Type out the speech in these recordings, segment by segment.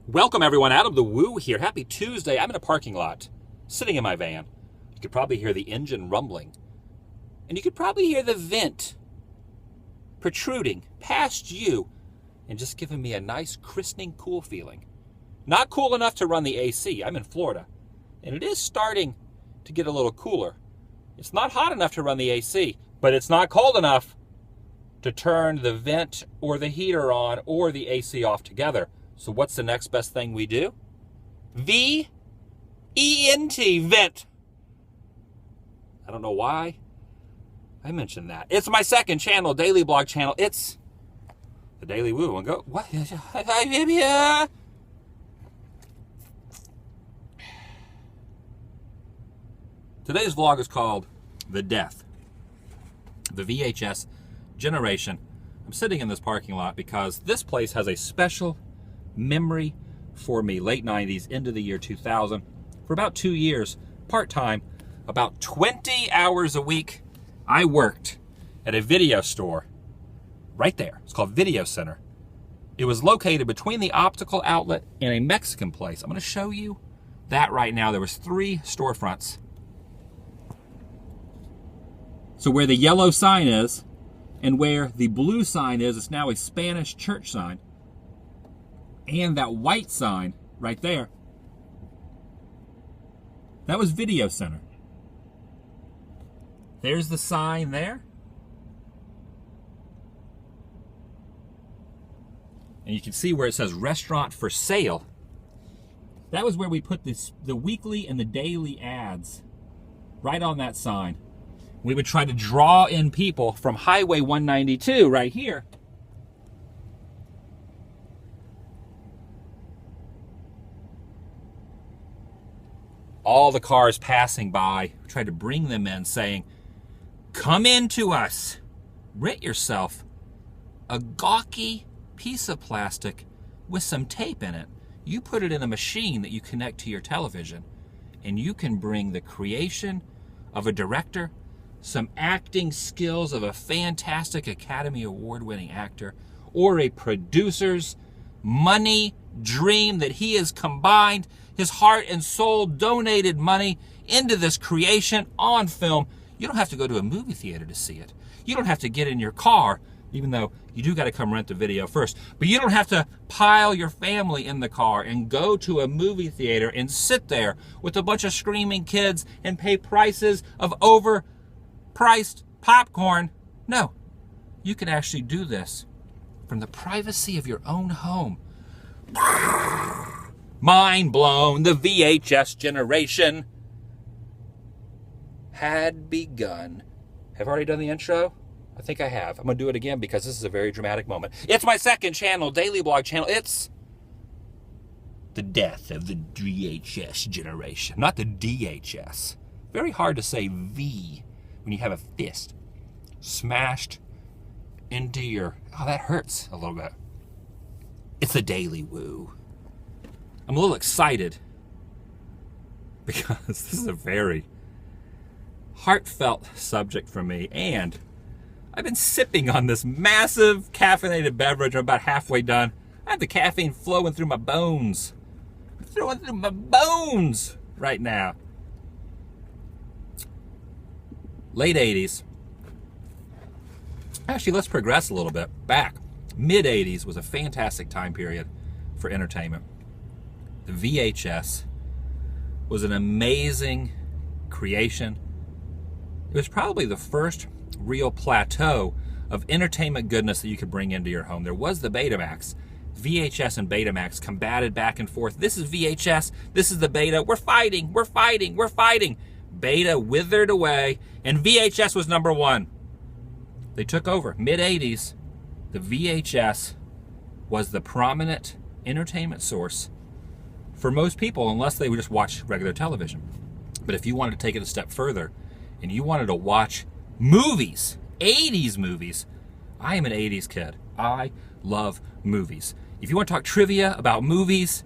Welcome everyone, TheDailyWoo here. Happy Tuesday. I'm in a parking lot, sitting in my van. You could probably hear the engine rumbling. And you could probably hear the vent protruding past you and just giving me a nice, christening, cool feeling. Not cool enough to run the AC. I'm in Florida. And it is starting to get a little cooler. It's not hot enough to run the AC, but it's not cold enough to turn the vent or the heater on or the AC off together. So what's the next best thing we do? V-E-N-T, vent. I don't know why I mentioned that. It's my second channel, daily blog channel. It's TheDailyWoo. And go, what? Today's vlog is called The Death, the VHS generation. I'm sitting in this parking lot because this place has a special memory for me. Late 90s into the year 2000. For about 2 years, part-time, about 20 hours a week, I worked at a video store right there. It's called Video Center. It was located between the optical outlet and a Mexican place. I'm going to show you that right now. There was 3 storefronts. So where the yellow sign is and where the blue sign is, it's now a Spanish church sign. And that white sign right there, that was Video Center. There's the sign there. And you can see where it says restaurant for sale. That was where we put the weekly and the daily ads right on that sign. We would try to draw in people from Highway 192 right here. All the cars passing by, tried to bring them in saying, come in to us, rent yourself a gawky piece of plastic with some tape in it. You put it in a machine that you connect to your television, and you can bring the creation of a director, some acting skills of a fantastic Academy Award-winning actor, or a producer's money dream that he has combined his heart and soul, donated money into this creation on film. You don't have to go to a movie theater to see it. You don't have to get in your car, even though you do got to come rent the video first. But you don't have to pile your family in the car and go to a movie theater and sit there with a bunch of screaming kids and pay prices of overpriced popcorn. No, you can actually do this from the privacy of your own home. Mind blown, the VHS generation had begun. Have I already done the intro? I think I have. I'm going to do it again because this is a very dramatic moment. It's my second channel, daily blog channel. It's the death of the VHS generation, not the DHS. Very hard to say V when you have a fist smashed into your... Oh, that hurts a little bit. It's the TheDailyWoo. I'm a little excited because this is a very heartfelt subject for me, and I've been sipping on this massive caffeinated beverage. I'm about halfway done. I have the caffeine flowing through my bones. Throwing through my bones right now. Late 80s. Actually, let's progress a little bit. Back. Mid 80s was a fantastic time period for entertainment. The VHS was an amazing creation. It was probably the first real plateau of entertainment goodness that you could bring into your home. There was the Betamax. VHS and Betamax combated back and forth. This is VHS, this is the Beta. We're fighting, we're fighting, we're fighting. Beta withered away, and VHS was number one. They took over. Mid-80s, the VHS was the prominent entertainment source for most people, unless they would just watch regular television. But if you wanted to take it a step further, and you wanted to watch movies, 80s movies, I am an 80s kid. I love movies. If you want to talk trivia about movies,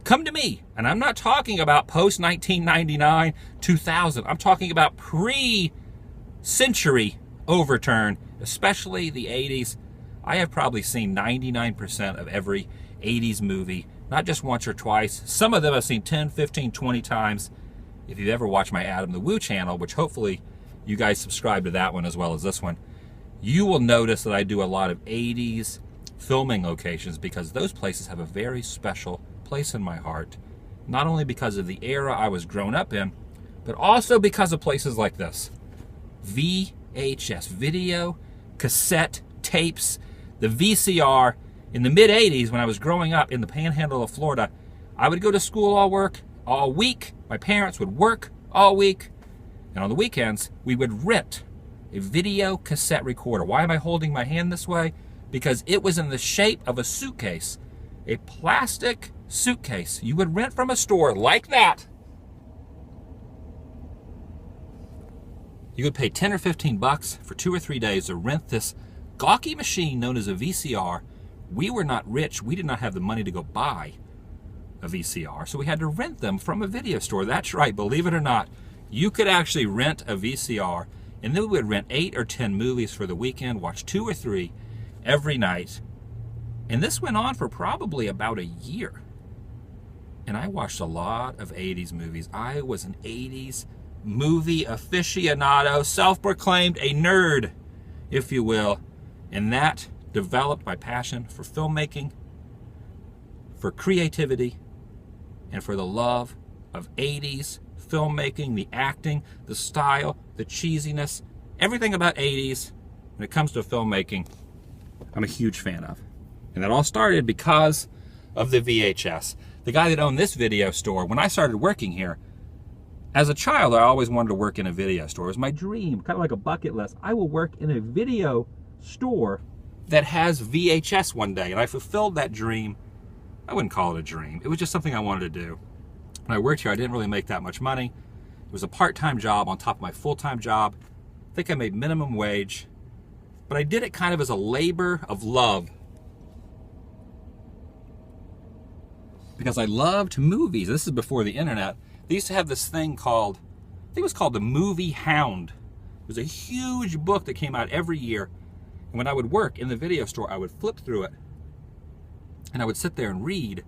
come to me. And I'm not talking about post-1999, 2000. I'm talking about pre-century overturn, especially the 80s. I have probably seen 99% of every 80s movie Not just once or twice. Some of them I've seen 10, 15, 20 times. If you've ever watched my Adam the Woo channel, which hopefully you guys subscribe to that one as well as this one, you will notice that I do a lot of 80s filming locations because those places have a very special place in my heart. Not only because of the era I was grown up in, but also because of places like this. VHS, video, cassette, tapes, the VCR. In the mid-'80s, when I was growing up in the panhandle of Florida, I would go to school all week. My parents would work all week. And on the weekends, we would rent a video cassette recorder. Why am I holding my hand this way? Because it was in the shape of a suitcase, a plastic suitcase. You would rent from a store like that. You would pay 10 or 15 bucks for 2 or 3 days to rent this gawky machine known as a VCR. We were not rich. We did not have the money to go buy a VCR, so we had to rent them from a video store. That's right, believe it or not. You could actually rent a VCR, and then we would rent 8 or 10 movies for the weekend, watch 2 or 3 every night. And this went on for probably about a year. And I watched a lot of 80s movies. I was an 80s movie aficionado, self-proclaimed a nerd, if you will. And that developed my passion for filmmaking, for creativity, and for the love of 80s filmmaking, the acting, the style, the cheesiness, everything about 80s when it comes to filmmaking, I'm a huge fan of. And that all started because of the VHS. The guy that owned this video store, when I started working here, as a child, I always wanted to work in a video store. It was my dream, kind of like a bucket list. I will work in a video store that has VHS one day. And I fulfilled that dream. I wouldn't call it a dream. It was just something I wanted to do. When I worked here, I didn't really make that much money. It was a part-time job on top of my full-time job. I think I made minimum wage. But I did it kind of as a labor of love. Because I loved movies. This is before the internet. They used to have this thing called, I think it was called the Movie Hound. It was a huge book that came out every year. And when I would work in the video store, I would flip through it. And I would sit there and read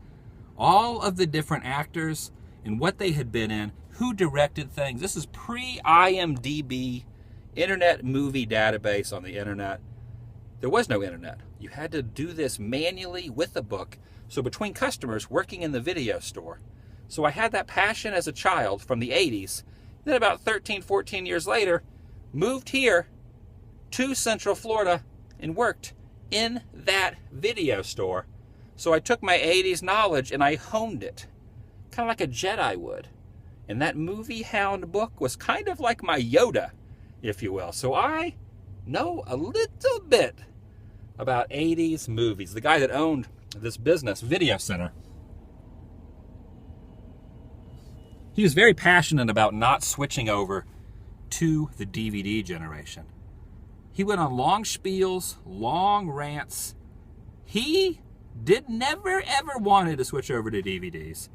all of the different actors and what they had been in, who directed things. This is pre-IMDb, Internet Movie Database on the internet. There was no internet. You had to do this manually with a book. So between customers working in the video store. So I had that passion as a child from the 80s. Then about 13, 14 years later, moved here to Central Florida and worked in that video store. So I took my 80s knowledge and I honed it, kind of like a Jedi would. And that Movie Hound book was kind of like my Yoda, if you will. So I know a little bit about 80s movies. The guy that owned this business, Video Center, he was very passionate about not switching over to the DVD generation. He went on long spiels, long rants. He never ever wanted to switch over to DVDs.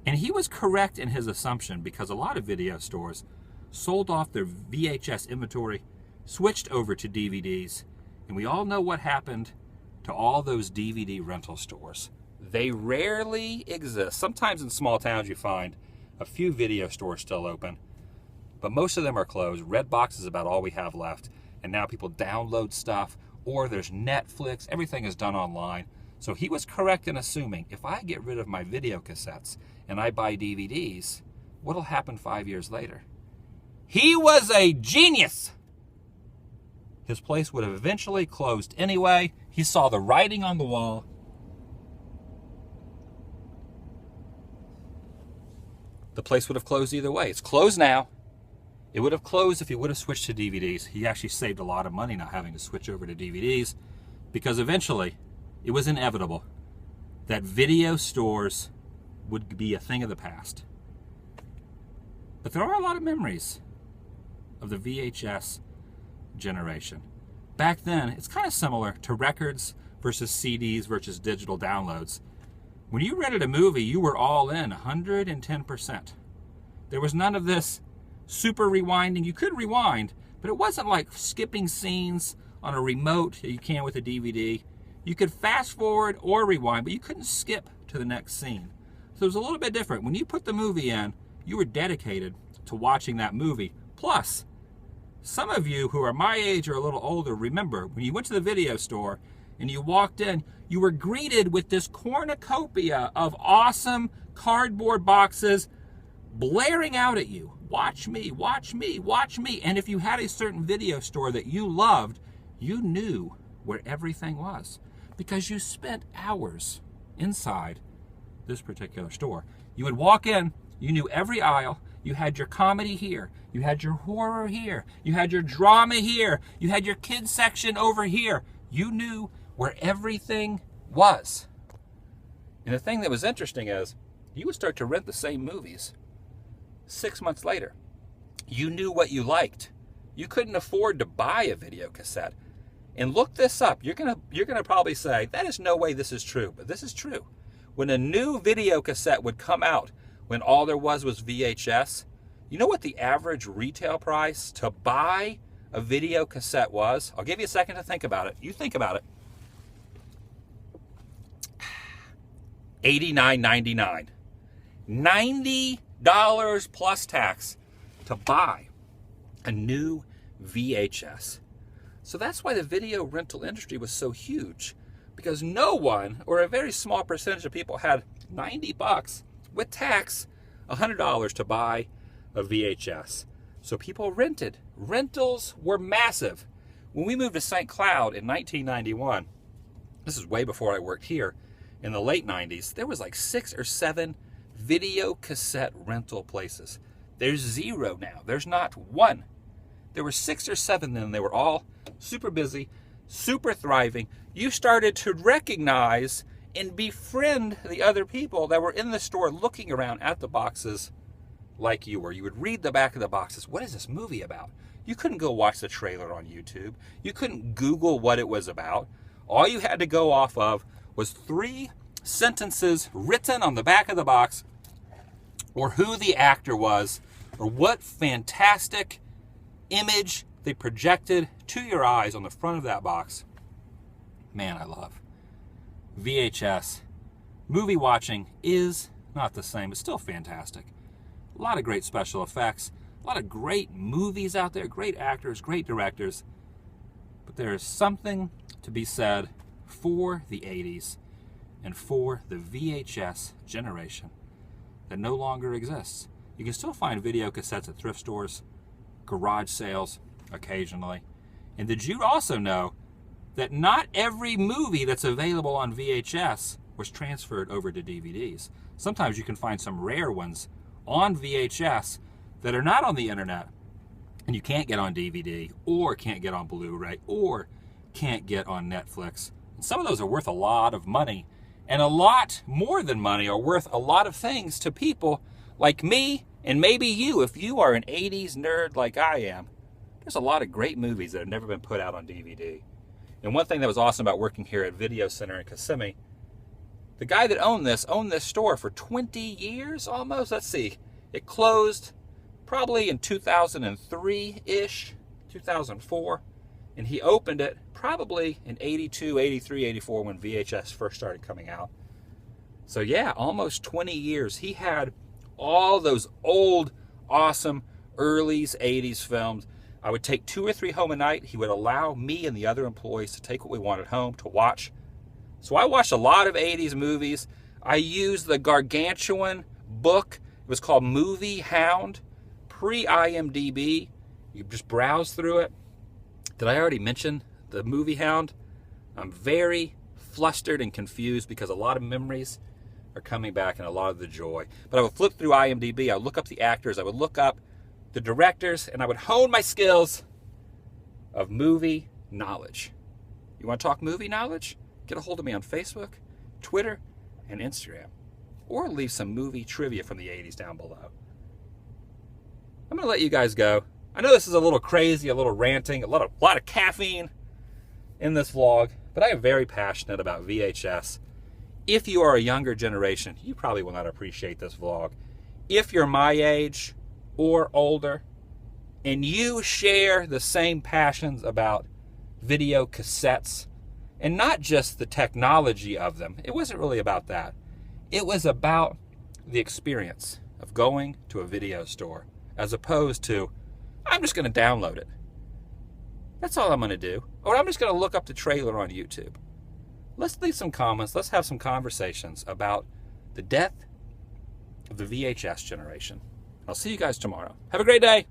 And he was correct in his assumption because a lot of video stores sold off their VHS inventory, switched over to DVDs, and we all know what happened to all those DVD rental stores. They rarely exist. Sometimes in small towns you find a few video stores still open, but most of them are closed. Redbox is about all we have left, and now people download stuff, or there's Netflix. Everything is done online. So he was correct in assuming if I get rid of my video cassettes and I buy DVDs, what'll happen 5 years later? He was a genius. His place would have eventually closed anyway. He saw the writing on the wall. The place would have closed either way. It's closed now. It would have closed if he would have switched to DVDs. He actually saved a lot of money not having to switch over to DVDs because eventually it was inevitable that video stores would be a thing of the past. But there are a lot of memories of the VHS generation. Back then, it's kind of similar to records versus CDs versus digital downloads. When you rented a movie, you were all in 110%. There was none of this super rewinding. You could rewind, but it wasn't like skipping scenes on a remote that you can with a DVD. You could fast forward or rewind, but you couldn't skip to the next scene. So it was a little bit different. When you put the movie in, you were dedicated to watching that movie. Plus, some of you who are my age or a little older remember when you went to the video store and you walked in, you were greeted with this cornucopia of awesome cardboard boxes blaring out at you. Watch me, watch me, watch me. And if you had a certain video store that you loved, you knew where everything was because you spent hours inside this particular store. You would walk in, you knew every aisle, you had your comedy here, you had your horror here, you had your drama here, you had your kids section over here. You knew where everything was. And the thing that was interesting is you would start to rent the same movies 6 months later. You knew what you liked. You couldn't afford to buy a video cassette. And look this up. You're gonna probably say, that is no way this is true, but this is true. When a new video cassette would come out, when all there was VHS, you know what the average retail price to buy a video cassette was? I'll give you a second to think about it. You think about it. $89.99. $90 plus tax to buy a new VHS. So that's why the video rental industry was so huge, because no one, or a very small percentage of people, had $90 with tax, $100 to buy a VHS. So people rented. Rentals were massive. When we moved to St. Cloud in 1991, this is way before I worked here, in the late 90s, there was like 6 or 7 video cassette rental places. There's 0 now. There's not one. There were 6 or 7 then. They were all super busy, super thriving. You started to recognize and befriend the other people that were in the store looking around at the boxes like you were. You would read the back of the boxes. What is this movie about? You couldn't go watch the trailer on YouTube. You couldn't Google what it was about. All you had to go off of was 3 sentences written on the back of the box, or who the actor was, or what fantastic image they projected to your eyes on the front of that box. Man, I love VHS. Movie watching is not the same. It's still fantastic. A lot of great special effects, a lot of great movies out there, great actors, great directors. But there is something to be said for the 80s and for the VHS generation that no longer exists. You can still find video cassettes at thrift stores, garage sales occasionally. And did you also know that not every movie that's available on VHS was transferred over to DVDs? Sometimes you can find some rare ones on VHS that are not on the internet and you can't get on DVD or can't get on Blu-ray or can't get on Netflix. And some of those are worth a lot of money, and a lot more than money are worth a lot of things to people like me and maybe you. If you are an 80s nerd like I am, there's a lot of great movies that have never been put out on DVD. And one thing that was awesome about working here at Video Center in Kissimmee, the guy that owned this store for 20 years almost. Let's see, it closed probably in 2003-ish, 2004. And he opened it probably in 82, 83, 84 when VHS first started coming out. So yeah, almost 20 years. He had all those old, awesome, early 80s films. I would take 2 or 3 home a night. He would allow me and the other employees to take what we wanted home to watch. So I watched a lot of 80s movies. I used the gargantuan book. It was called Movie Hound, pre-IMDb. You just browse through it. Did I already mention the Movie Hound? I'm very flustered and confused because a lot of memories are coming back and a lot of the joy. But I would flip through IMDb. I would look up the actors. I would look up the directors, and I would hone my skills of movie knowledge. You want to talk movie knowledge? Get a hold of me on Facebook, Twitter, and Instagram. Or leave some movie trivia from the 80s down below. I'm going to let you guys go. I know this is a little crazy, a little ranting, a lot of caffeine in this vlog, but I am very passionate about VHS. If you are a younger generation, you probably will not appreciate this vlog. If you're my age or older, and you share the same passions about video cassettes, and not just the technology of them, it wasn't really about that. It was about the experience of going to a video store as opposed to, I'm just going to download it. That's all I'm going to do. Or I'm just going to look up the trailer on YouTube. Let's leave some comments. Let's have some conversations about the death of the VHS generation. I'll see you guys tomorrow. Have a great day.